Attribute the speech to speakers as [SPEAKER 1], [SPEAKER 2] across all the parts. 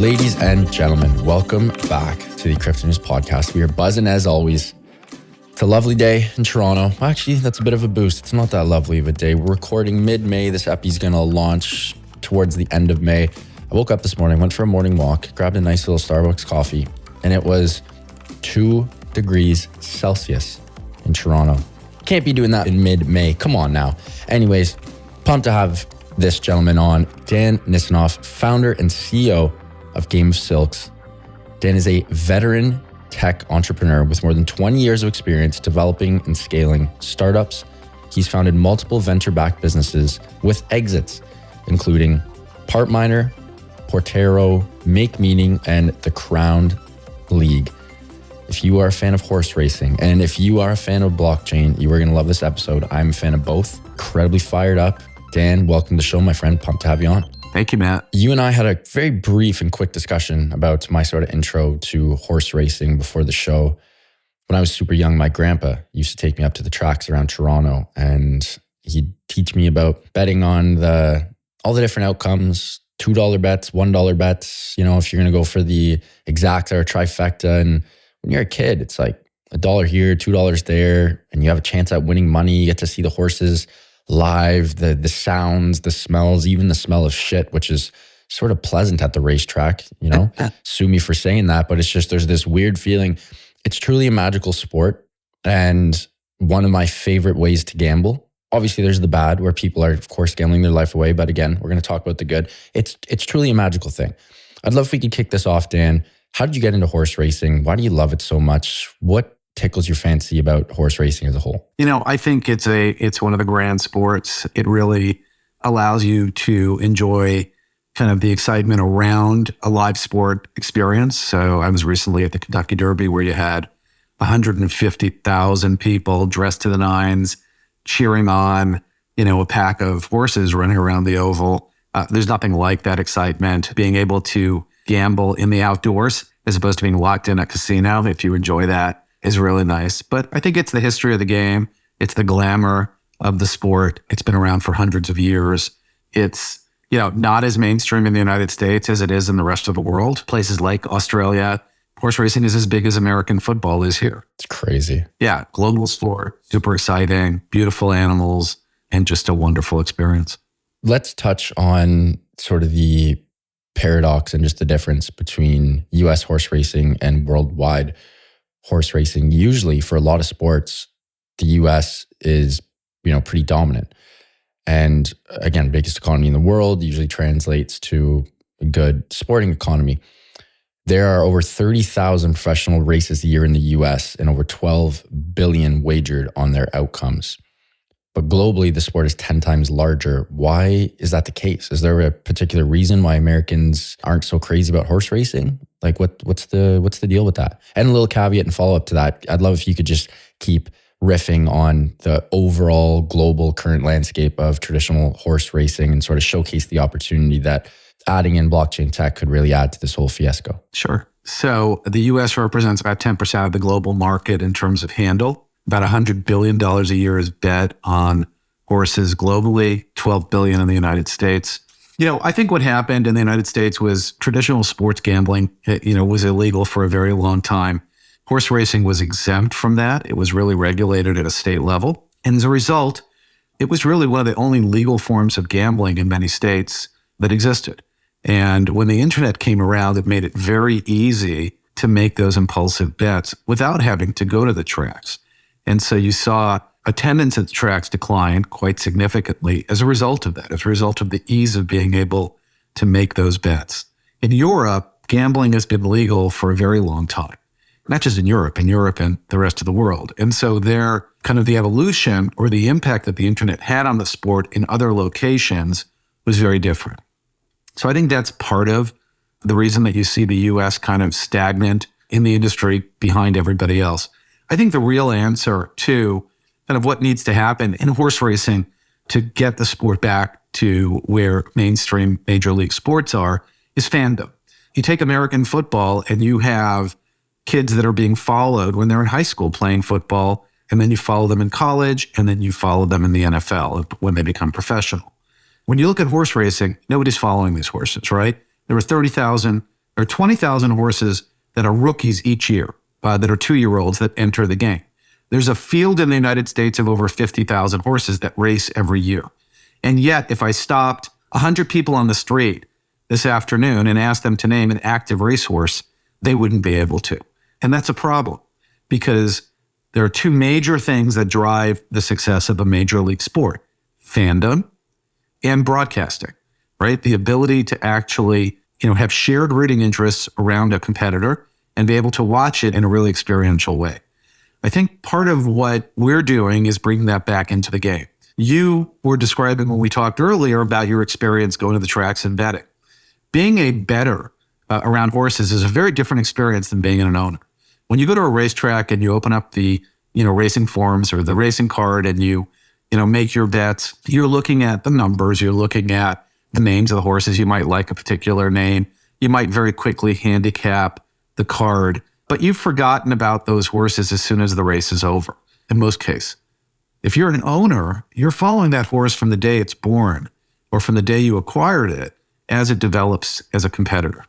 [SPEAKER 1] Ladies and gentlemen, welcome back to the Crypto News Podcast. We are buzzing as always. It's a lovely day in Toronto. Actually, that's a bit of a boost. It's not that lovely of a day. We're recording mid-May. This epi's going to launch towards the end of May. I woke up this morning, went for a morning walk, grabbed a nice little Starbucks coffee, and it was 2 degrees Celsius in Toronto. Can't be doing that in mid-May. Come on now. Anyways, pumped to have this gentleman on, Dan Nissanoff, founder and CEO of Game of Silks. Dan is a veteran tech entrepreneur with more than 20 years of experience developing and scaling startups. He's founded multiple venture-backed businesses with exits, including Partminer, Portero, Make Meaning, and the Crowned League. If you are a fan of horse racing and if you are a fan of blockchain, you are going to love this episode. I'm a fan of both. Incredibly fired up. Dan, welcome to the show, my friend. Pumped to have you on.
[SPEAKER 2] Thank you, Matt.
[SPEAKER 1] You and I had a very brief and quick discussion about my sort of intro to horse racing before the show. When I was super young, my grandpa used to take me up to the tracks around Toronto, and he'd teach me about betting on all the different outcomes, $2 bets, $1 bets, if you're going to go for the exacta or trifecta. And when you're a kid, it's like $1 here, $2 there, and you have a chance at winning money. You get to see the horses live, the sounds, the smells, even the smell of shit, which is sort of pleasant at the racetrack, Sue me for saying that, but it's just, there's this weird feeling. It's truly a magical sport and one of my favorite ways to gamble. Obviously there's the bad where people are, of course, gambling their life away. But again, we're going to talk about the good. It's truly a magical thing. I'd love if we could kick this off, Dan. How did you get into horse racing? Why do you love it so much? What tickles your fancy about horse racing as a whole?
[SPEAKER 2] I think it's one of the grand sports. It really allows you to enjoy kind of the excitement around a live sport experience. So I was recently at the Kentucky Derby where you had 150,000 people dressed to the nines, cheering on, a pack of horses running around the oval. There's nothing like that excitement. Being able to gamble in the outdoors as opposed to being locked in a casino, if you enjoy that, is really nice. But I think it's the history of the game. It's the glamour of the sport. It's been around for hundreds of years. It's, not as mainstream in the United States as it is in the rest of the world. Places like Australia, horse racing is as big as American football is here.
[SPEAKER 1] It's crazy.
[SPEAKER 2] Yeah, global sport, super exciting, beautiful animals, and just a wonderful experience.
[SPEAKER 1] Let's touch on sort of the paradox and just the difference between US horse racing and worldwide horse racing. Usually for a lot of sports, the US is, pretty dominant. And again, biggest economy in the world usually translates to a good sporting economy. There are over 30,000 professional races a year in the US and over 12 billion wagered on their outcomes. But globally, the sport is 10 times larger. Why is that the case? Is there a particular reason why Americans aren't so crazy about horse racing? Like what's the deal with that? And a little caveat and follow up to that. I'd love if you could just keep riffing on the overall global current landscape of traditional horse racing and sort of showcase the opportunity that adding in blockchain tech could really add to this whole fiasco.
[SPEAKER 2] Sure. So the US represents about 10% of the global market in terms of handle. About $100 billion a year is bet on horses globally, $12 billion in the United States. I think what happened in the United States was traditional sports gambling, was illegal for a very long time. Horse racing was exempt from that. It was really regulated at a state level. And as a result, it was really one of the only legal forms of gambling in many states that existed. And when the internet came around, it made it very easy to make those impulsive bets without having to go to the tracks. And so you saw attendance at the tracks decline quite significantly as a result of that, as a result of the ease of being able to make those bets. In Europe, gambling has been legal for a very long time, not just in Europe and the rest of the world. And so there, kind of the evolution or the impact that the internet had on the sport in other locations was very different. So I think that's part of the reason that you see the US kind of stagnant in the industry behind everybody else. I think the real answer to kind of what needs to happen in horse racing to get the sport back to where mainstream major league sports are is fandom. You take American football and you have kids that are being followed when they're in high school playing football, and then you follow them in college, and then you follow them in the NFL when they become professional. When you look at horse racing, nobody's following these horses, right? There were 30,000 There are 20,000 horses that are rookies each year, that are 2-year-olds that enter the game. There's a field in the United States of over 50,000 horses that race every year. And yet, if I stopped 100 people on the street this afternoon and asked them to name an active racehorse, they wouldn't be able to. And that's a problem because there are two major things that drive the success of a major league sport: fandom and broadcasting, right? The ability to actually, have shared rooting interests around a competitor and be able to watch it in a really experiential way. I think part of what we're doing is bringing that back into the game. You were describing when we talked earlier about your experience going to the tracks and betting. Being a bettor around horses is a very different experience than being an owner. When you go to a racetrack and you open up the, racing forms or the racing card and you make your bets, you're looking at the numbers, you're looking at the names of the horses. You might like a particular name. You might very quickly handicap the card, but you've forgotten about those horses as soon as the race is over, in most cases. If you're an owner, you're following that horse from the day it's born or from the day you acquired it as it develops as a competitor.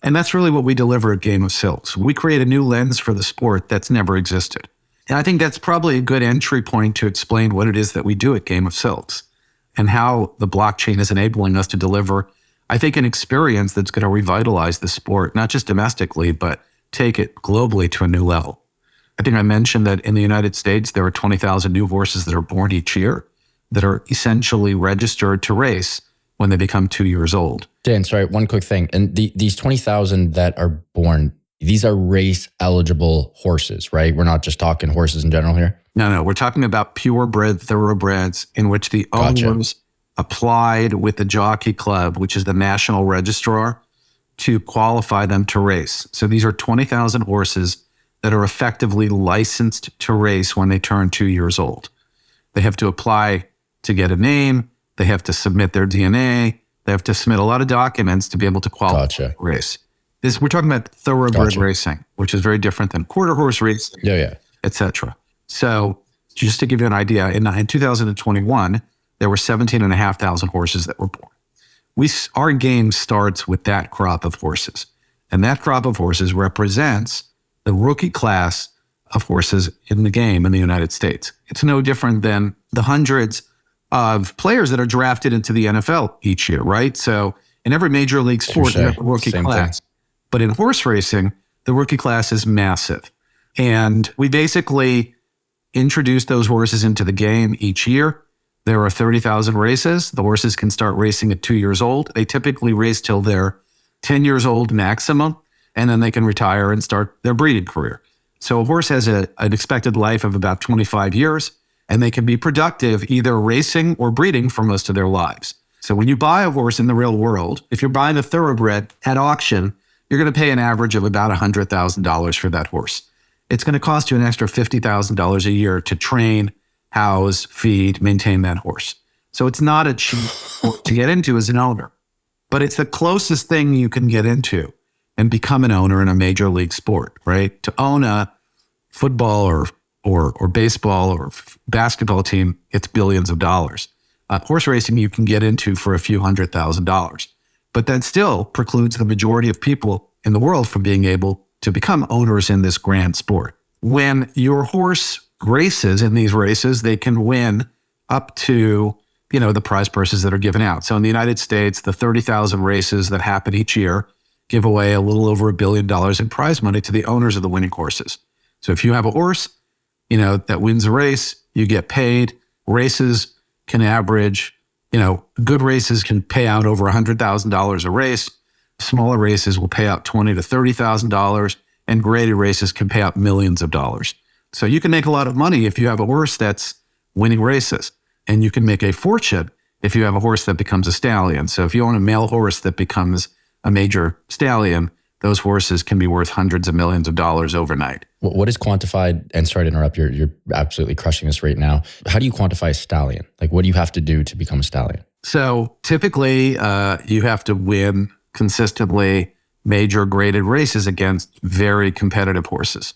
[SPEAKER 2] And that's really what we deliver at Game of Silks. We create a new lens for the sport that's never existed. And I think that's probably a good entry point to explain what it is that we do at Game of Silks and how the blockchain is enabling us to deliver, I think, an experience that's going to revitalize the sport, not just domestically, but take it globally to a new level. I think I mentioned that in the United States, there are 20,000 new horses that are born each year that are essentially registered to race when they become 2 years old.
[SPEAKER 1] Dan, sorry, one quick thing. And these 20,000 that are born, these are race eligible horses, right? We're not just talking horses in general here.
[SPEAKER 2] No, we're talking about purebred thoroughbreds in which the owners applied with the Jockey Club, which is the national registrar, to qualify them to race. So these are 20,000 horses that are effectively licensed to race when they turn 2 years old. They have to apply to get a name. They have to submit their DNA. They have to submit a lot of documents to be able to qualify to race. We're talking about thoroughbred racing, which is very different than quarter horse racing, et cetera. So just to give you an idea, in 2021, there were 17,500 horses that were born. Our game starts with that crop of horses. And that crop of horses represents the rookie class of horses in the game in the United States. It's no different than the hundreds of players that are drafted into the NFL each year, right? So in every major league sport, you have a rookie class. But in horse racing, the rookie class is massive. And we basically introduce those horses into the game each year. There are 30,000 races. The horses can start racing at 2 years old. They typically race till they're 10 years old maximum, and then they can retire and start their breeding career. So a horse has an expected life of about 25 years, and they can be productive either racing or breeding for most of their lives. So when you buy a horse in the real world, if you're buying a thoroughbred at auction, you're going to pay an average of about $100,000 for that horse. It's going to cost you an extra $50,000 a year to train, house, feed, maintain that horse. So it's not a cheap sport to get into as an owner, but it's the closest thing you can get into and become an owner in a major league sport, right? To own a football or baseball or basketball team, it's billions of dollars. Horse racing you can get into for a few $100,000, but that still precludes the majority of people in the world from being able to become owners in this grand sport. When your horse races in these races, they can win up to, the prize purses that are given out. So in the United States, the 30,000 races that happen each year give away a little over $1 billion in prize money to the owners of the winning horses. So if you have a horse, that wins a race, you get paid. Races can average, good races can pay out over $100,000 a race. Smaller races will pay out $20,000 to $30,000, and graded races can pay out millions of dollars. So you can make a lot of money if you have a horse that's winning races, and you can make a fortune if you have a horse that becomes a stallion. So if you own a male horse that becomes a major stallion, those horses can be worth hundreds of millions of dollars overnight.
[SPEAKER 1] What is quantified? And sorry to interrupt, you're absolutely crushing this right now. How do you quantify a stallion? Like, what do you have to do to become a stallion?
[SPEAKER 2] So typically, you have to win consistently major graded races against very competitive horses.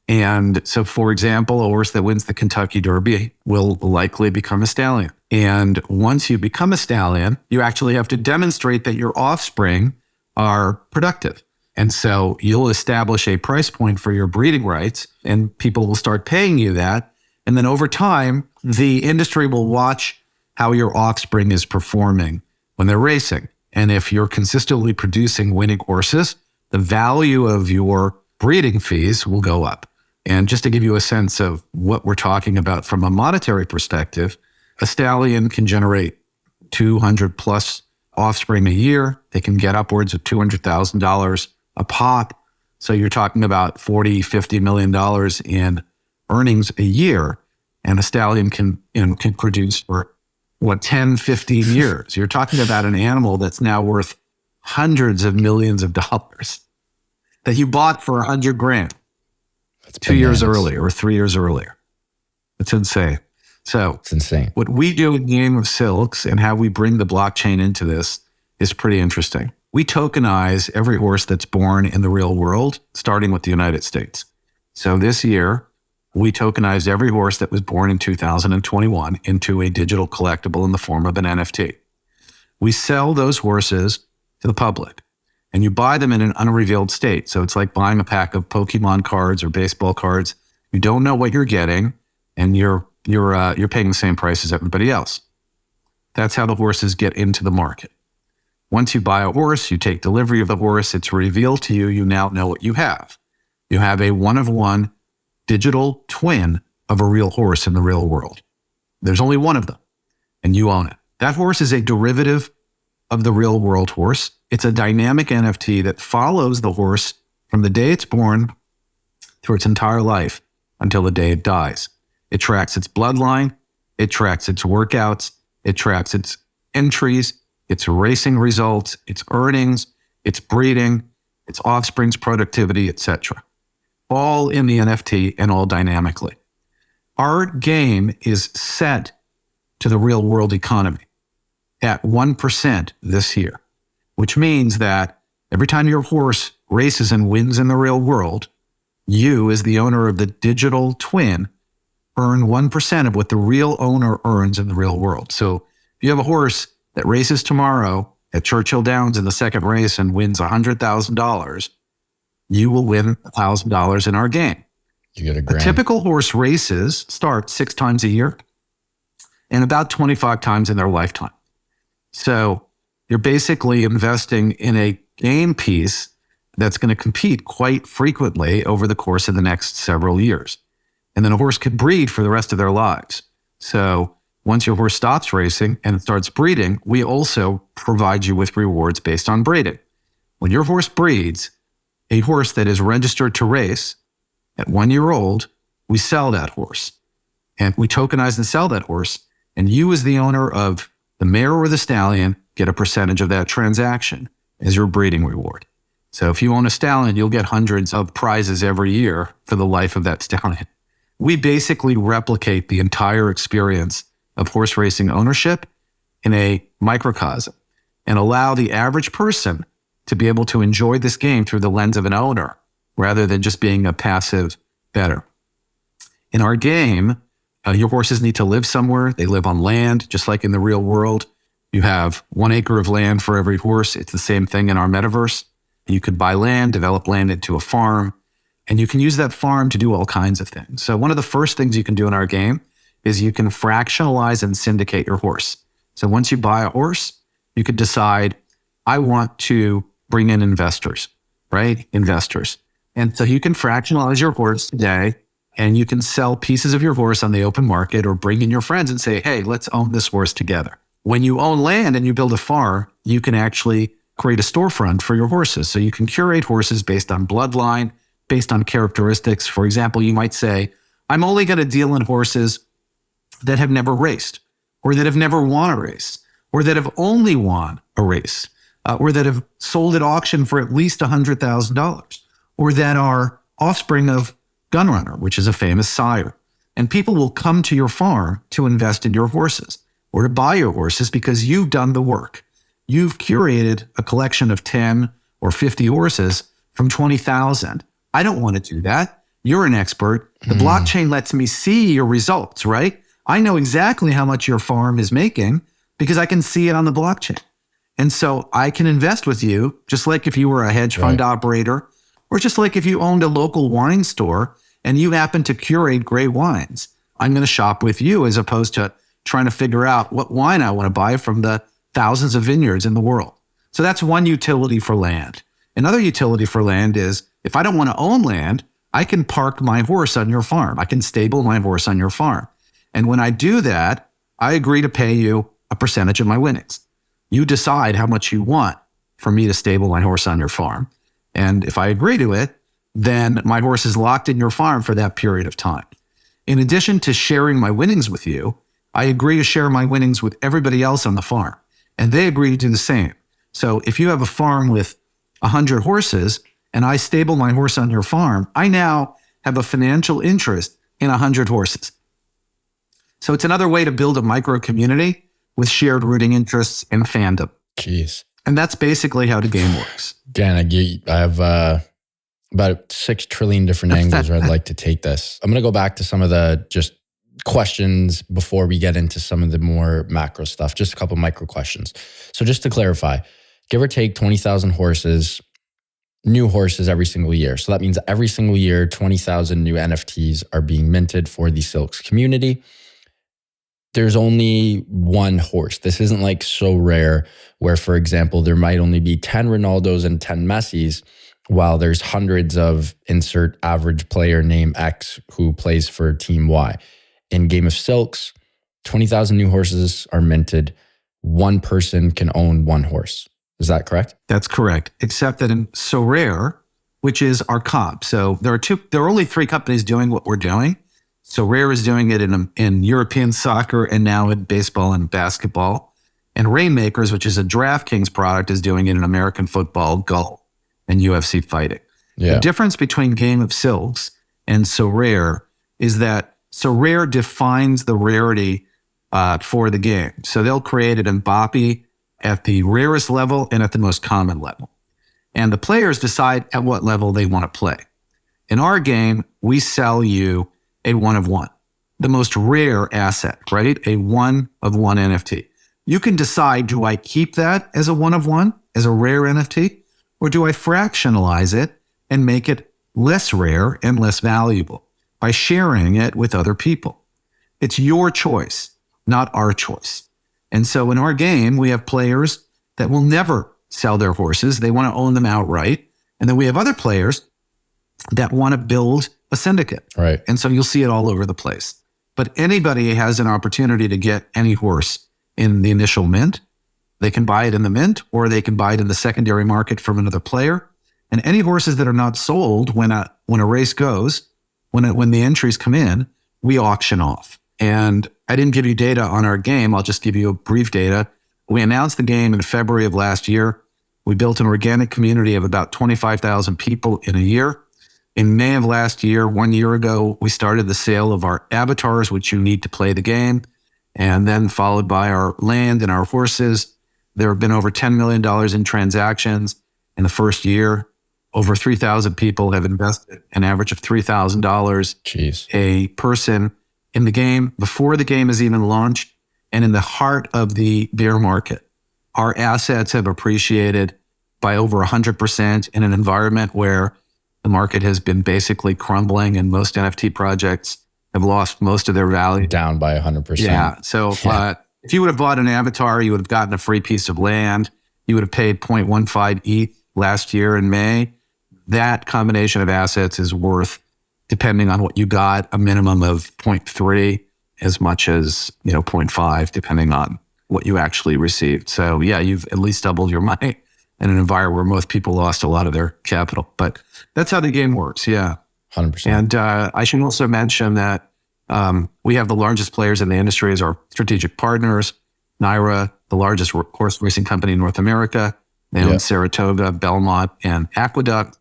[SPEAKER 2] And so, for example, a horse that wins the Kentucky Derby will likely become a stallion. And once you become a stallion, you actually have to demonstrate that your offspring are productive. And so you'll establish a price point for your breeding rights and people will start paying you that. And then over time, the industry will watch how your offspring is performing when they're racing. And if you're consistently producing winning horses, the value of your breeding fees will go up. And just to give you a sense of what we're talking about from a monetary perspective, a stallion can generate 200 plus offspring a year. They can get upwards of $200,000 a pop. So you're talking about $40-50 million in earnings a year. And a stallion can produce for 10, 15 years. You're talking about an animal that's now worth hundreds of millions of dollars that you bought for $100,000 2 years earlier or 3 years earlier. It's insane. So
[SPEAKER 1] it's insane.
[SPEAKER 2] What we do in Game of Silks and how we bring the blockchain into this is pretty interesting. We tokenize every horse that's born in the real world, starting with the United States. So this year, we tokenized every horse that was born in 2021 into a digital collectible in the form of an NFT. We sell those horses to the public, and you buy them in an unrevealed state. So it's like buying a pack of Pokemon cards or baseball cards. You don't know what you're getting, and you're paying the same price as everybody else. That's how the horses get into the market. Once you buy a horse, you take delivery of the horse, it's revealed to you, you now know what you have. You have a one-of-one digital twin of a real horse in the real world. There's only one of them, and you own it. That horse is a derivative of the real world horse. It's a dynamic NFT that follows the horse from the day it's born through its entire life until the day it dies. It tracks its bloodline, it tracks its workouts, it tracks its entries, its racing results, its earnings, its breeding, its offspring's productivity, etc. All in the NFT and all dynamically. Our game is set to the real world economy at 1% this year, which means that every time your horse races and wins in the real world, you, as the owner of the digital twin, earn 1% of what the real owner earns in the real world. So if you have a horse that races tomorrow at Churchill Downs in the second race and wins $100,000, you will win $1,000 in our game.
[SPEAKER 1] You get a grand.
[SPEAKER 2] Typical horse races start 6 times a year and about 25 times in their lifetime. So you're basically investing in a game piece that's going to compete quite frequently over the course of the next several years. And then a horse could breed for the rest of their lives. So once your horse stops racing and starts breeding, we also provide you with rewards based on breeding. When your horse breeds, a horse that is registered to race at 1 year old, we sell that horse. And we tokenize and sell that horse. And you, as the owner of the mare or the stallion, get a percentage of that transaction as your breeding reward. So if you own a stallion, you'll get hundreds of prizes every year for the life of that stallion. We basically replicate the entire experience of horse racing ownership in a microcosm and allow the average person to be able to enjoy this game through the lens of an owner rather than just being a passive bettor. In our game, your horses need to live somewhere. They live on land, just like in the real world. You have 1 acre of land for every horse. It's the same thing in our metaverse. You could buy land, develop land into a farm, and you can use that farm to do all kinds of things. So one of the first things you can do in our game is you can fractionalize and syndicate your horse. So once you buy a horse, you could decide, I want to bring in investors, right? Investors. And so you can fractionalize your horse today, and you can sell pieces of your horse on the open market or bring in your friends and say, hey, let's own this horse together. When you own land and you build a farm, you can actually create a storefront for your horses. So you can curate horses based on bloodline, based on characteristics. For example, you might say, I'm only going to deal in horses that have never raced, or that have never won a race, or that have only won a race, or that have sold at auction for at least $100,000, or that are offspring of Gunrunner, which is a famous sire. And people will come to your farm to invest in your horses or to buy your horses because you've done the work. You've curated a collection of 10 or 50 horses from 20,000. I don't want to do that. You're an expert. The blockchain lets me see your results, right? I know exactly how much your farm is making because I can see it on the blockchain. And so I can invest with you, just like if you were a hedge fund operator, or just like if you owned a local wine store and you happen to curate great wines. I'm going to shop with you as opposed to trying to figure out what wine I want to buy from the thousands of vineyards in the world. So that's one utility for land. Another utility for land is if I don't want to own land, I can park my horse on your farm. I can stable my horse on your farm. And when I do that, I agree to pay you a percentage of my winnings. You decide how much you want for me to stable my horse on your farm. And if I agree to it, then my horse is locked in your farm for that period of time. In addition to sharing my winnings with you, I agree to share my winnings with everybody else on the farm. And they agree to do the same. So if you have a farm with 100 horses and I stable my horse on your farm, I now have a financial interest in 100 horses. So it's another way to build a micro community with shared rooting interests and fandom.
[SPEAKER 1] Jeez.
[SPEAKER 2] And that's basically how the game works.
[SPEAKER 1] Dan, I have about 6 trillion different angles where I'd like to take this. I'm going to go back to some of the just questions before we get into some of the more macro stuff. Just a couple micro questions. So just to clarify, give or take 20,000 horses, new horses every single year. So that means every single year, 20,000 new NFTs are being minted for the Silks community. There's only one horse. This isn't like so rare where, for example, there might only be 10 Ronaldos and 10 Messis, while there's hundreds of insert average player name X who plays for team Y. In Game of Silks, 20,000 new horses are minted. One person can own one horse. Is that correct?
[SPEAKER 2] That's correct. Except that in Sorare, which is our comp. So there are only 3 companies doing what we're doing. Sorare is doing it in European soccer and now in baseball and basketball. And Rainmakers, which is a DraftKings product, is doing it in American football, golf, and UFC fighting. Yeah. The difference between Game of Silks and Sorare is that Sorare defines the rarity for the game. So they'll create an Mbappe at the rarest level and at the most common level. And the players decide at what level they want to play. In our game, we sell you a 1 of 1, the most rare asset, right? A 1 of 1 NFT. You can decide, do I keep that as a 1 of 1, as a rare NFT, or do I fractionalize it and make it less rare and less valuable by sharing it with other people? It's your choice, not our choice. And so in our game, we have players that will never sell their horses. They want to own them outright. And then we have other players that want to build a syndicate.
[SPEAKER 1] Right.
[SPEAKER 2] And so you'll see it all over the place. But anybody has an opportunity to get any horse in the initial mint. They can buy it in the mint, or they can buy it in the secondary market from another player. And any horses that are not sold when a race goes, when the entries come in, we auction off. And I didn't give you data on our game. I'll just give you a brief data. We announced the game in February of last year. We built an organic community of about 25,000 people in a year. In May of last year, 1 year ago, we started the sale of our avatars, which you need to play the game, and then followed by our land and our horses. There have been over $10 million in transactions in the first year. Over 3,000 people have invested an average of $3,000 a person in the game before the game is even launched. And in the heart of the bear market, our assets have appreciated by over 100% in an environment where the market has been basically crumbling and most NFT projects have lost most of their value.
[SPEAKER 1] Down by 100%.
[SPEAKER 2] Yeah. So if you would have bought an avatar, you would have gotten a free piece of land. You would have paid 0.15 ETH last year in May. That combination of assets is worth, depending on what you got, a minimum of 0.3 as much as 0.5, depending on what you actually received. So yeah, you've at least doubled your money in an environment where most people lost a lot of their capital. But that's how the game works, yeah.
[SPEAKER 1] 100%.
[SPEAKER 2] And I should also mention that we have the largest players in the industry as our strategic partners. Naira, the largest horse racing company in North America. They own Saratoga, Belmont, and Aqueduct.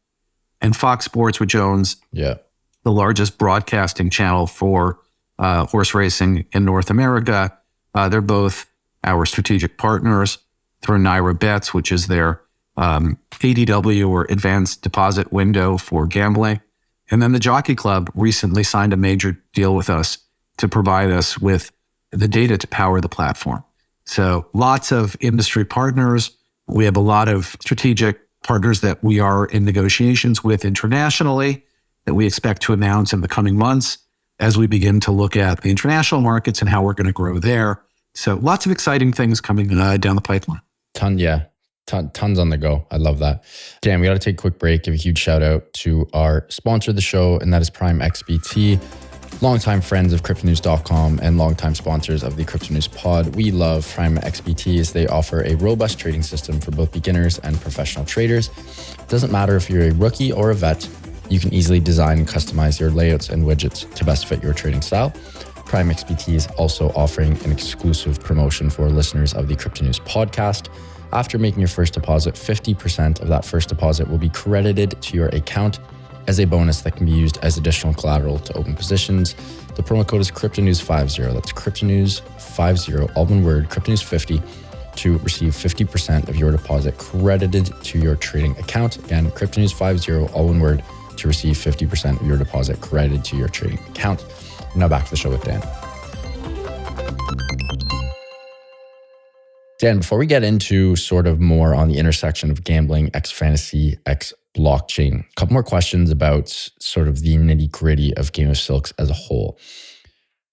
[SPEAKER 2] And Fox Sports, which owns the largest broadcasting channel for horse racing in North America. They're both our strategic partners through Naira Bets, which is their ADW, or advanced deposit window for gambling. And then the Jockey Club recently signed a major deal with us to provide us with the data to power the platform. So lots of industry partners, We have a lot of strategic partners that we are in negotiations with internationally that we expect to announce in the coming months as we begin to look at the international markets and how we're going to grow there. So lots of exciting things coming down the pipeline.
[SPEAKER 1] Tons on the go. I love that. Dan, we got to take a quick break. Give a huge shout out to our sponsor of the show, and that is Prime XBT. Longtime friends of CryptoNews.com and longtime sponsors of the Crypto News Pod. We love Prime XBT as they offer a robust trading system for both beginners and professional traders. It doesn't matter if you're a rookie or a vet, you can easily design and customize your layouts and widgets to best fit your trading style. Prime XBT is also offering an exclusive promotion for listeners of the Crypto News podcast. After making your first deposit, 50% of that first deposit will be credited to your account as a bonus that can be used as additional collateral to open positions. The promo code is CryptoNews50. That's CryptoNews50, all one word, CryptoNews50, to receive 50% of your deposit credited to your trading account. Again, CryptoNews50, all one word, to receive 50% of your deposit credited to your trading account. Now back to the show with Dan. Dan, before we get into sort of more on the intersection of gambling, X fantasy, X blockchain, a couple more questions about sort of the nitty gritty of Game of Silks as a whole.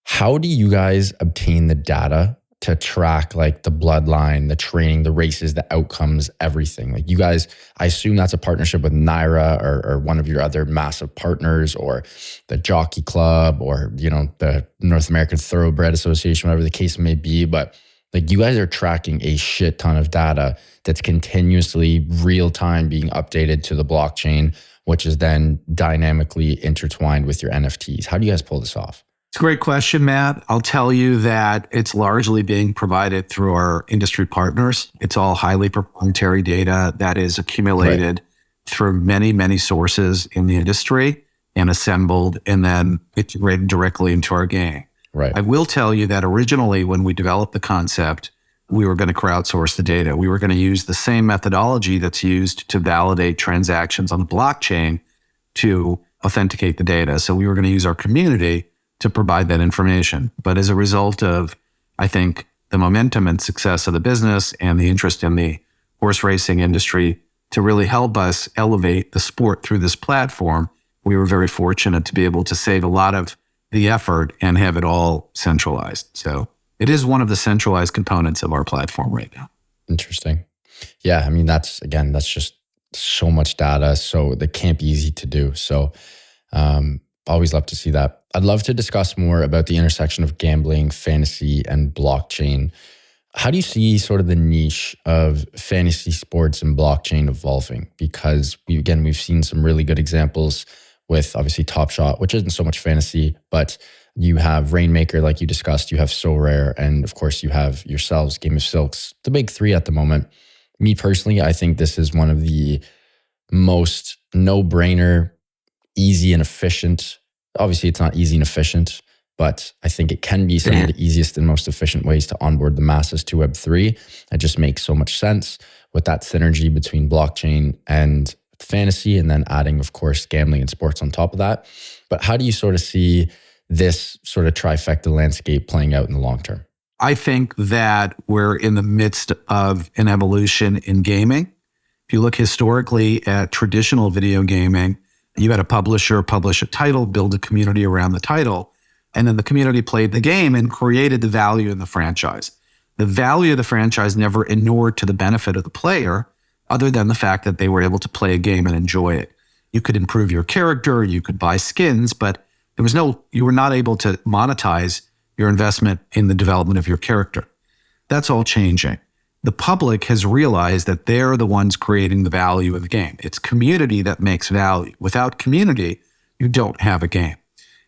[SPEAKER 1] How do you guys obtain the data to track like the bloodline, the training, the races, the outcomes, everything? Like you guys, I assume that's a partnership with Naira or one of your other massive partners, or the Jockey Club, or, you know, the North American Thoroughbred Association, whatever the case may be. But like you guys are tracking a shit ton of data that's continuously real time being updated to the blockchain, which is then dynamically intertwined with your NFTs. How do you guys pull this off?
[SPEAKER 2] It's a great question, Matt. I'll tell you that it's largely being provided through our industry partners. It's all highly proprietary data that is accumulated through many, many sources in the industry and assembled and then integrated directly into our game.
[SPEAKER 1] Right.
[SPEAKER 2] I will tell you that originally when we developed the concept, we were going to crowdsource the data. We were going to use the same methodology that's used to validate transactions on the blockchain to authenticate the data. So we were going to use our community to provide that information. But as a result of, I think, the momentum and success of the business and the interest in the horse racing industry to really help us elevate the sport through this platform, we were very fortunate to be able to save a lot of the effort and have it all centralized. So it is one of the centralized components of our platform right now.
[SPEAKER 1] Interesting. Yeah, I mean, that's just so much data. So that can't be easy to do. So always love to see that. I'd love to discuss more about the intersection of gambling, fantasy, and blockchain. How do you see sort of the niche of fantasy sports and blockchain evolving? Because we've seen some really good examples with obviously Top Shot, which isn't so much fantasy, but you have Rainmaker, like you discussed, you have So Rare, and of course you have yourselves, Game of Silks, the big three at the moment. Me personally, I think this is one of the most no-brainer, easy and efficient. Obviously, it's not easy and efficient, but I think it can be some of the easiest and most efficient ways to onboard the masses to Web3. It just makes so much sense with that synergy between blockchain and fantasy, and then adding, of course, gambling and sports on top of that. But how do you sort of see this sort of trifecta landscape playing out in the long term?
[SPEAKER 2] I think that we're in the midst of an evolution in gaming. If you look historically at traditional video gaming, you had a publisher publish a title, build a community around the title, and then the community played the game and created the value in the franchise. The value of the franchise never inured to the benefit of the player, other than the fact that they were able to play a game and enjoy it. You could improve your character, you could buy skins, but you were not able to monetize your investment in the development of your character. That's all changing. The public has realized that they're the ones creating the value of the game. It's community that makes value. Without community, you don't have a game.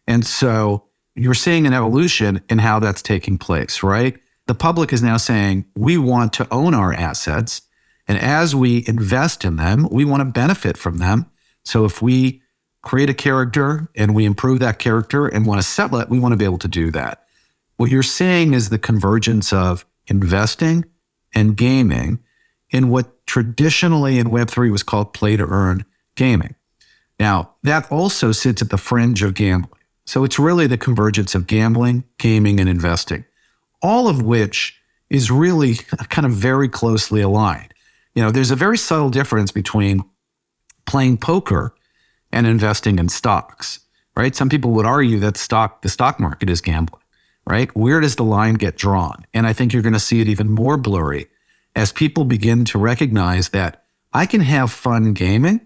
[SPEAKER 2] And so you're seeing an evolution in how that's taking place, right? The public is now saying, we want to own our assets. And as we invest in them, we want to benefit from them. So if we create a character and we improve that character and want to sell it, we want to be able to do that. What you're seeing is the convergence of investing and gaming in what traditionally in Web3 was called play-to-earn gaming. Now, that also sits at the fringe of gambling. So it's really the convergence of gambling, gaming, and investing, all of which is really kind of very closely aligned. there's a very subtle difference between playing poker and investing in stocks, right? Some people would argue that the stock market is gambling, right? Where does the line get drawn? And I think you're going to see it even more blurry as people begin to recognize that I can have fun gaming,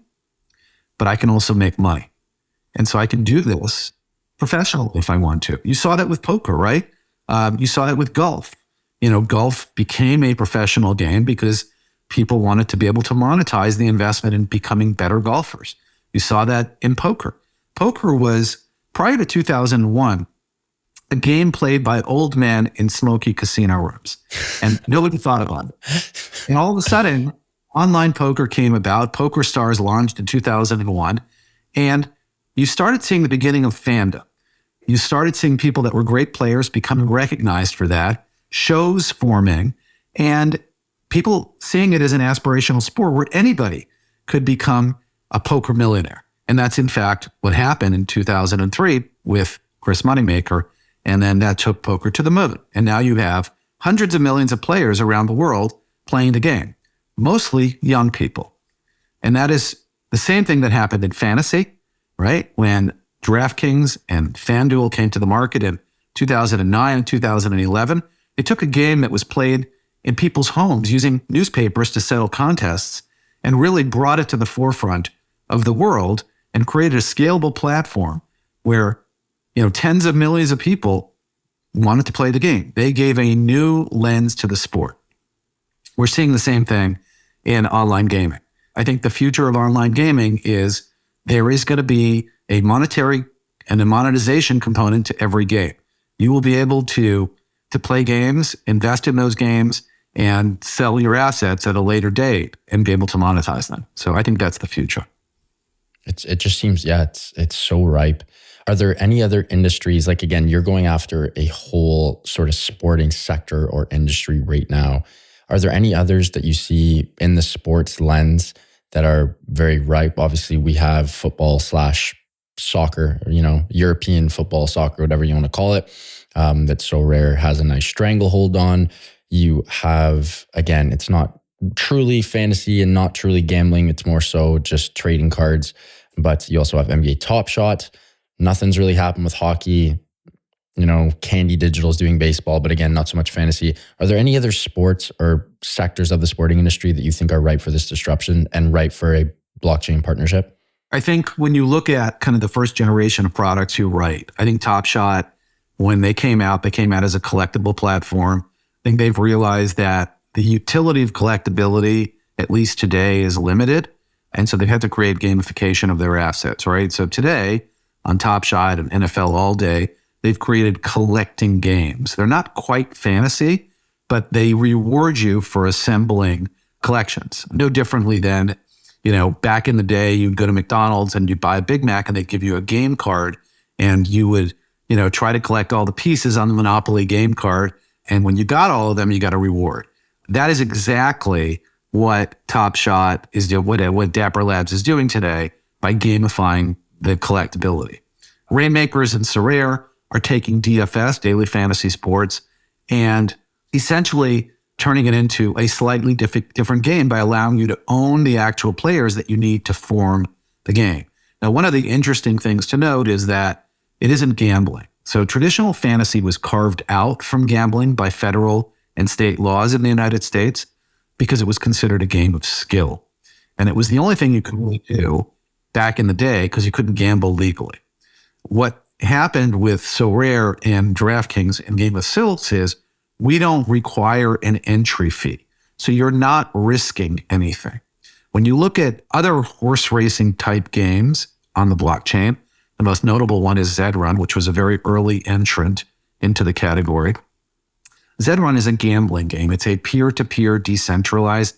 [SPEAKER 2] but I can also make money. And so I can do this professionally if I want to. You saw that with poker, right? You saw it with golf. Golf became a professional game because people wanted to be able to monetize the investment in becoming better golfers. You saw that in poker. Poker was, prior to 2001, a game played by old men in smoky casino rooms. And nobody thought about it. And all of a sudden, online poker came about. Poker Stars launched in 2001. And you started seeing the beginning of fandom. You started seeing people that were great players becoming recognized for that, shows forming, and people seeing it as an aspirational sport where anybody could become a poker millionaire. And that's in fact what happened in 2003 with Chris Moneymaker. And then that took poker to the moon. And now you have hundreds of millions of players around the world playing the game, mostly young people. And that is the same thing that happened in fantasy, right? When DraftKings and FanDuel came to the market in 2009 and 2011, they took a game that was played in people's homes using newspapers to settle contests and really brought it to the forefront of the world and created a scalable platform where, tens of millions of people wanted to play the game. They gave a new lens to the sport. We're seeing the same thing in online gaming. I think the future of online gaming is there is going to be a monetary and a monetization component to every game. You will be able to play games, invest in those games, and sell your assets at a later date and be able to monetize them. So I think that's the future.
[SPEAKER 1] It just seems, it's so ripe. Are there any other industries, like again, you're going after a whole sort of sporting sector or industry right now. Are there any others that you see in the sports lens that are very ripe? Obviously, we have football / soccer, European football, soccer, whatever you want to call it, that's so rare, has a nice stranglehold on. You have, again, it's not truly fantasy and not truly gambling. It's more so just trading cards. But you also have NBA Top Shot. Nothing's really happened with hockey. Candy Digital's doing baseball, but again, not so much fantasy. Are there any other sports or sectors of the sporting industry that you think are ripe for this disruption and ripe for a blockchain partnership?
[SPEAKER 2] I think when you look at kind of the first generation of products, you're right. I think Top Shot, when they came out as a collectible platform. I think they've realized that the utility of collectability, at least today, is limited. And so they've had to create gamification of their assets, right? So today, on Top Shot and NFL All Day, they've created collecting games. They're not quite fantasy, but they reward you for assembling collections. No differently than, back in the day, you'd go to McDonald's and you'd buy a Big Mac and they'd give you a game card and you would, try to collect all the pieces on the Monopoly game card. And when you got all of them, you got a reward. That is exactly what Top Shot is doing, what Dapper Labs is doing today by gamifying the collectability. Rainmakers and Sorare are taking DFS, Daily Fantasy Sports, and essentially turning it into a slightly different game by allowing you to own the actual players that you need to form the game. Now, one of the interesting things to note is that it isn't gambling. So traditional fantasy was carved out from gambling by federal and state laws in the United States because it was considered a game of skill. And it was the only thing you could really do back in the day because you couldn't gamble legally. What happened with Sorare and DraftKings and Game of Silks is we don't require an entry fee. So you're not risking anything. When you look at other horse racing type games on the blockchain, the most notable one is Zedrun, which was a very early entrant into the category. Zedrun is a gambling game. It's a peer-to-peer decentralized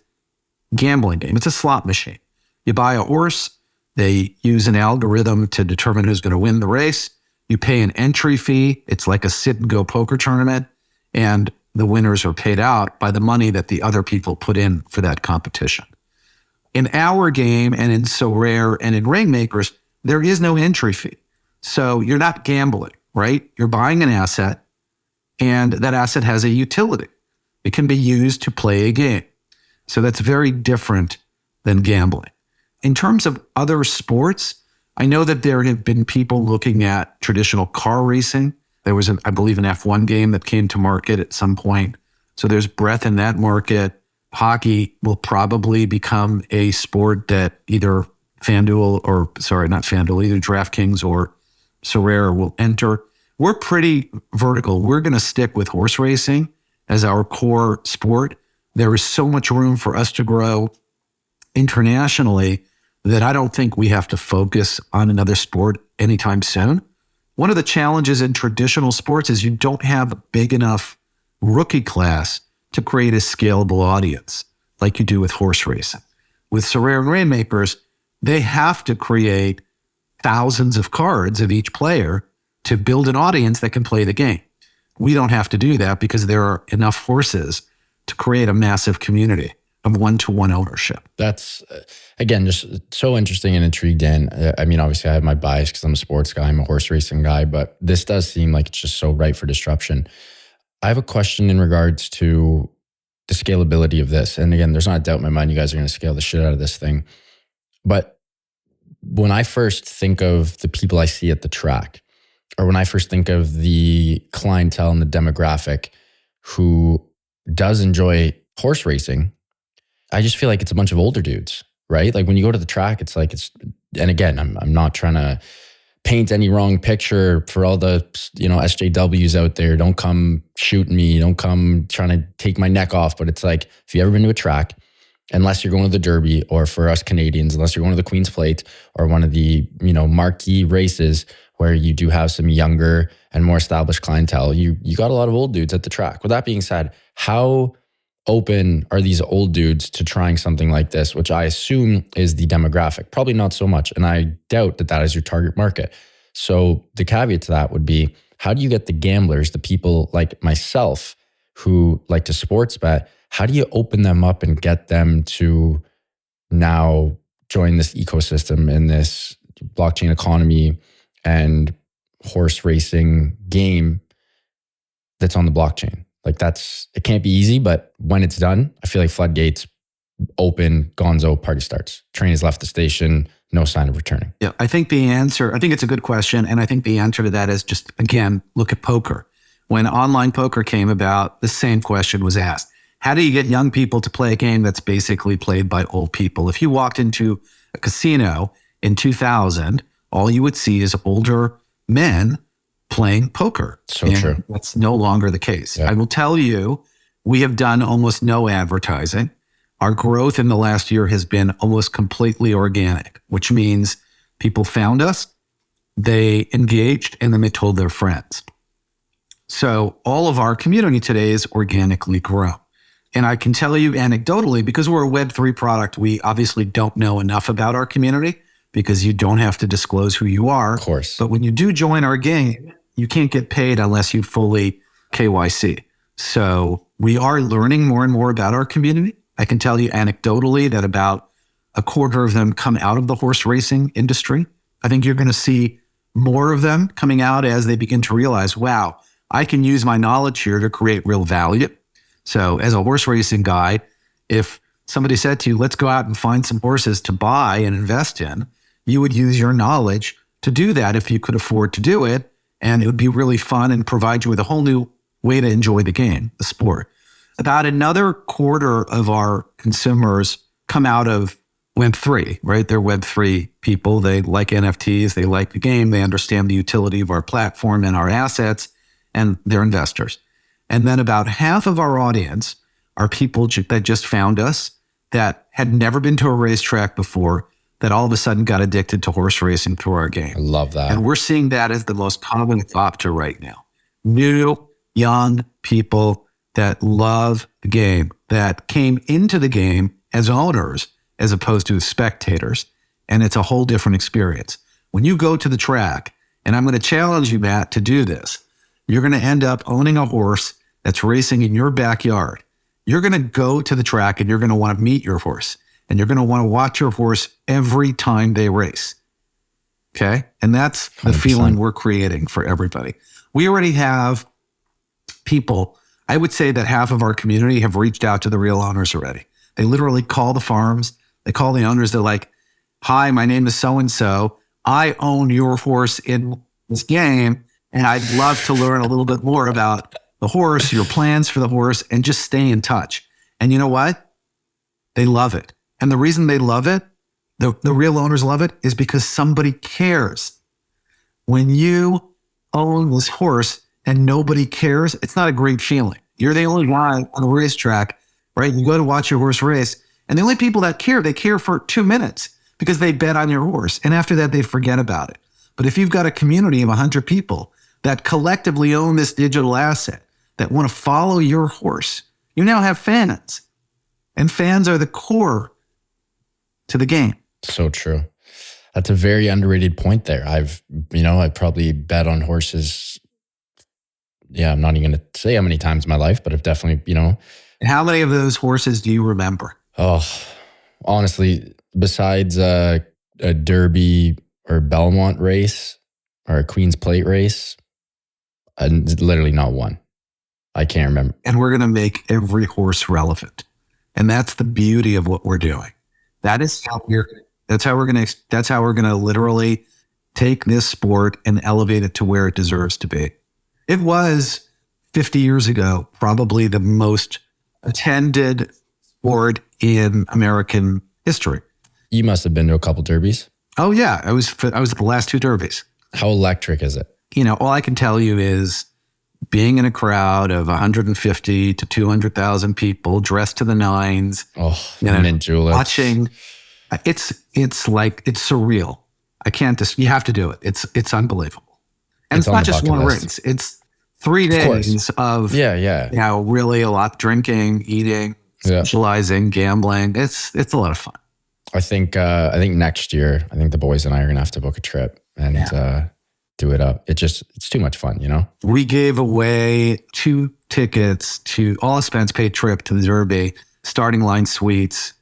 [SPEAKER 2] gambling game. It's a slot machine. You buy a horse. They use an algorithm to determine who's going to win the race. You pay an entry fee. It's like a sit-and-go poker tournament. And the winners are paid out by the money that the other people put in for that competition. In our game and in Sorare and in Rainmakers, there is no entry fee. So you're not gambling, right? You're buying an asset, and that asset has a utility. It can be used to play a game. So that's very different than gambling. In terms of other sports, I know that there have been people looking at traditional car racing. There was, I believe, an F1 game that came to market at some point. So there's breadth in that market. Hockey will probably become a sport that either either DraftKings or Sorare will enter. We're pretty vertical. We're going to stick with horse racing as our core sport. There is so much room for us to grow internationally that I don't think we have to focus on another sport anytime soon. One of the challenges in traditional sports is you don't have a big enough rookie class to create a scalable audience like you do with horse racing. With Sorare and Rainmakers, they have to create thousands of cards of each player to build an audience that can play the game. We don't have to do that because there are enough horses to create a massive community of one-to-one ownership.
[SPEAKER 1] That's, again, just so interesting and intrigued, Dan. I mean, obviously I have my bias because I'm a sports guy, I'm a horse racing guy, but this does seem like it's just so ripe for disruption. I have a question in regards to the scalability of this. And again, there's not a doubt in my mind you guys are going to scale the shit out of this thing. But when I first think of the people I see at the track, or when I first think of the clientele and the demographic who does enjoy horse racing, I just feel like it's a bunch of older dudes, right? Like when you go to the track, it's like and again, I'm not trying to paint any wrong picture for all the, SJWs out there. Don't come shooting me. Don't come trying to take my neck off. But it's like, if you've ever been to a track, unless you're going to the Derby, or for us Canadians, unless you're going to the Queen's Plate or one of the, marquee races where you do have some younger and more established clientele, you got a lot of old dudes at the track. With that being said, how open are these old dudes to trying something like this, which I assume is the demographic? Probably not so much. And I doubt that is your target market. So the caveat to that would be, how do you get the gamblers, the people like myself who like to sports bet, how do you open them up and get them to now join this ecosystem in this blockchain economy and horse racing game that's on the blockchain? Like it can't be easy, but when it's done, I feel like floodgates open, gonzo, party starts. Train has left the station, no sign of returning.
[SPEAKER 2] Yeah, I think it's a good question. And I think the answer to that is just, again, look at poker. When online poker came about, the same question was asked. How do you get young people to play a game that's basically played by old people? If you walked into a casino in 2000, all you would see is older men playing poker.
[SPEAKER 1] So true.
[SPEAKER 2] That's no longer the case.
[SPEAKER 1] Yeah.
[SPEAKER 2] I will tell you, we have done almost no advertising. Our growth in the last year has been almost completely organic, which means people found us, they engaged, and then they told their friends. So all of our community today is organically grown. And I can tell you anecdotally, because we're a Web3 product, we obviously don't know enough about our community because you don't have to disclose who you are.
[SPEAKER 1] Of course.
[SPEAKER 2] But when you do join our game, you can't get paid unless you fully KYC. So we are learning more and more about our community. I can tell you anecdotally that about a quarter of them come out of the horse racing industry. I think you're going to see more of them coming out as they begin to realize, wow, I can use my knowledge here to create real value. So as a horse racing guy, if somebody said to you, let's go out and find some horses to buy and invest in, you would use your knowledge to do that if you could afford to do it. And it would be really fun and provide you with a whole new way to enjoy the game, the sport. About another quarter of our consumers come out of Web3, right? They're Web3 people. They like NFTs. They like the game. They understand the utility of our platform and our assets, and they're investors. And then about half of our audience are people that just found us, that had never been to a racetrack before, that all of a sudden got addicted to horse racing through our game.
[SPEAKER 1] I love that.
[SPEAKER 2] And we're seeing that as the most common option right now. New, young people that love the game, that came into the game as owners as opposed to as spectators. And it's a whole different experience. When you go to the track, and I'm going to challenge you, Matt, to do this, you're going to end up owning a horse that's racing in your backyard. You're going to go to the track and you're going to want to meet your horse. And you're going to want to watch your horse every time they race. Okay? And that's the
[SPEAKER 1] 100%.
[SPEAKER 2] feeling we're creating for everybody. We already have people, I would say that half of our community have reached out to the real owners already. They literally call the farms. They call the owners. They're like, hi, my name is so-and-so. I own your horse in this game, and I'd love to learn a little bit more about the horse, your plans for the horse, and just stay in touch. And you know what? They love it. And the reason they love it, the real owners love it, is because somebody cares. When you own this horse and nobody cares, it's not a great feeling. You're the only guy on the racetrack, right? You go to watch your horse race, and the only people that care, they care for 2 minutes because they bet on your horse. And after that, they forget about it. But if you've got a community of 100 people that collectively own this digital asset, that want to follow your horse, you now have fans. And fans are the core to the game.
[SPEAKER 1] So true. That's a very underrated point there. I probably bet on horses. Yeah, I'm not even going to say how many times in my life, but I've definitely,
[SPEAKER 2] And how many of those horses do you remember?
[SPEAKER 1] Oh, honestly, besides a Derby or Belmont race or a Queen's Plate race, literally not one. I can't remember.
[SPEAKER 2] And we're going to make every horse relevant. And that's the beauty of what we're doing. That's how we're going to literally take this sport and elevate it to where it deserves to be. It was 50 years ago, probably the most attended sport in American history.
[SPEAKER 1] You must have been to a couple derbies.
[SPEAKER 2] Oh yeah. I was at the last 2 derbies.
[SPEAKER 1] How electric is it?
[SPEAKER 2] All I can tell you is being in a crowd of 150 to 200,000 people dressed to the nines.
[SPEAKER 1] Oh, mint juleps.
[SPEAKER 2] Watching. It's surreal. You have to do it. It's unbelievable. And it's not just one race. It's 3 days of really a lot drinking, eating, socializing, gambling. It's a lot of fun.
[SPEAKER 1] I think next year, the boys and I are gonna have to book a trip and do it up. It's too much fun,
[SPEAKER 2] We gave away 2 tickets to all expense paid trip to the Derby, starting line suites.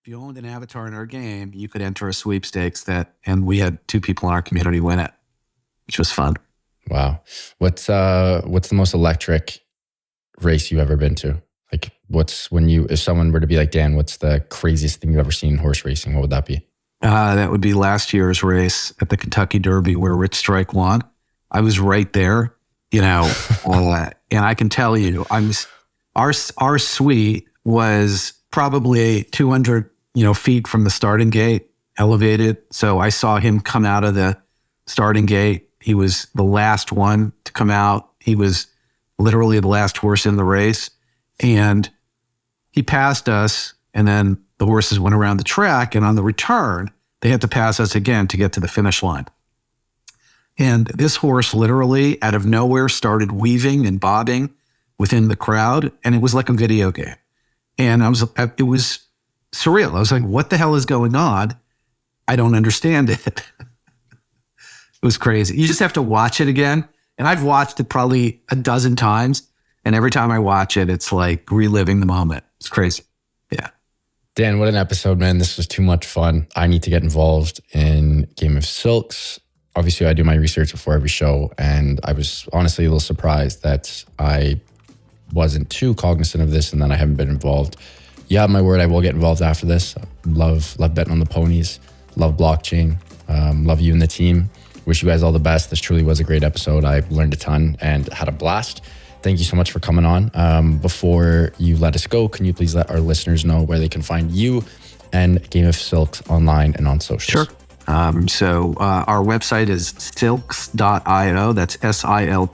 [SPEAKER 2] If you owned an avatar in our game, you could enter a sweepstakes and we had 2 people in our community win it, which was fun.
[SPEAKER 1] Wow. What's the most electric race you've ever been to? Like if someone were to be like, Dan, what's the craziest thing you've ever seen in horse racing? What would that be?
[SPEAKER 2] That would be last year's race at the Kentucky Derby where Rich Strike won. I was right there, and I can tell you, our suite was probably 200, feet from the starting gate, elevated. So I saw him come out of the starting gate. He was the last one to come out. He was literally the last horse in the race. And he passed us, and then the horses went around the track, and on the return, they had to pass us again to get to the finish line. And this horse literally, out of nowhere, started weaving and bobbing within the crowd, and it was like a video game. And it was surreal. I was like, what the hell is going on? I don't understand it. It was crazy. You just have to watch it again. And I've watched it probably a dozen times. And every time I watch it, it's like reliving the moment. It's crazy. Yeah.
[SPEAKER 1] Dan, what an episode, man. This was too much fun. I need to get involved in Game of Silks. Obviously, I do my research before every show. And I was honestly a little surprised that I wasn't too cognizant of this and then I haven't been involved. You have my word, I will get involved after this. Love betting on the ponies. Love blockchain. Love you and the team. Wish you guys all the best. This truly was a great episode. I learned a ton and had a blast. Thank you so much for coming on. Before you let us go, can you please let our listeners know where they can find you and Game of Silks online and on socials?
[SPEAKER 2] Sure. So our website is silks.io. That's silks.io.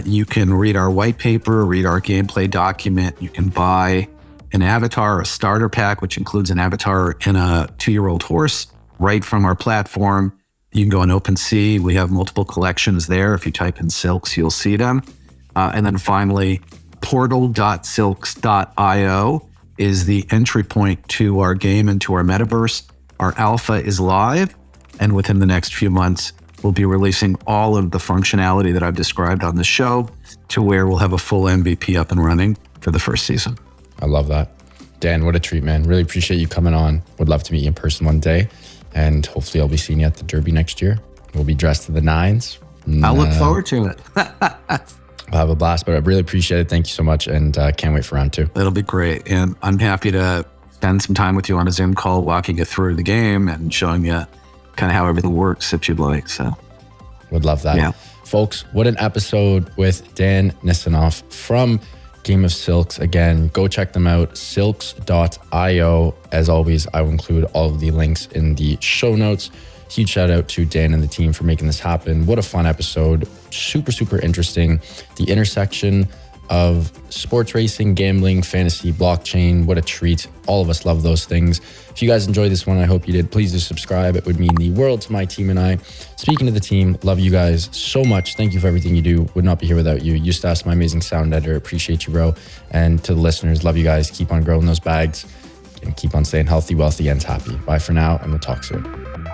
[SPEAKER 2] You can read our white paper, read our gameplay document. You can buy an avatar, a starter pack, which includes an avatar and a 2-year-old horse right from our platform. You can go on OpenSea. We have multiple collections there. If you type in Silks, you'll see them. And then finally, portal.silks.io is the entry point to our game and to our metaverse. Our alpha is live, and within the next few months, we'll be releasing all of the functionality that I've described on the show to where we'll have a full MVP up and running for the first season.
[SPEAKER 1] I love that. Dan, what a treat, man. Really appreciate you coming on. Would love to meet you in person one day. And hopefully I'll be seeing you at the Derby next year. We'll be dressed to the nines.
[SPEAKER 2] I'll look forward to it.
[SPEAKER 1] I'll have a blast, but I really appreciate it. Thank you so much. And can't wait for round 2.
[SPEAKER 2] It'll be great. And I'm happy to spend some time with you on a Zoom call, walking you through the game and showing you kind of how everything works if you'd like. So
[SPEAKER 1] would love that.
[SPEAKER 2] Yeah.
[SPEAKER 1] Folks, what an episode with Dan Nissanoff from Game of Silks. Again, go check them out, silks.io. As always, I will include all of the links in the show notes. Huge shout out to Dan and the team for making this happen. What a fun episode. Super, super interesting. The intersection of sports racing, gambling, fantasy, blockchain. What a treat. All of us love those things. If you guys enjoyed this one, I hope you did. Please do subscribe. It would mean the world to my team and I. Speaking to the team, love you guys so much. Thank you for everything you do. Would not be here without you. Eustace, my amazing sound editor. Appreciate you, bro. And to the listeners, love you guys. Keep on growing those bags and keep on staying healthy, wealthy, and happy. Bye for now, and we'll talk soon.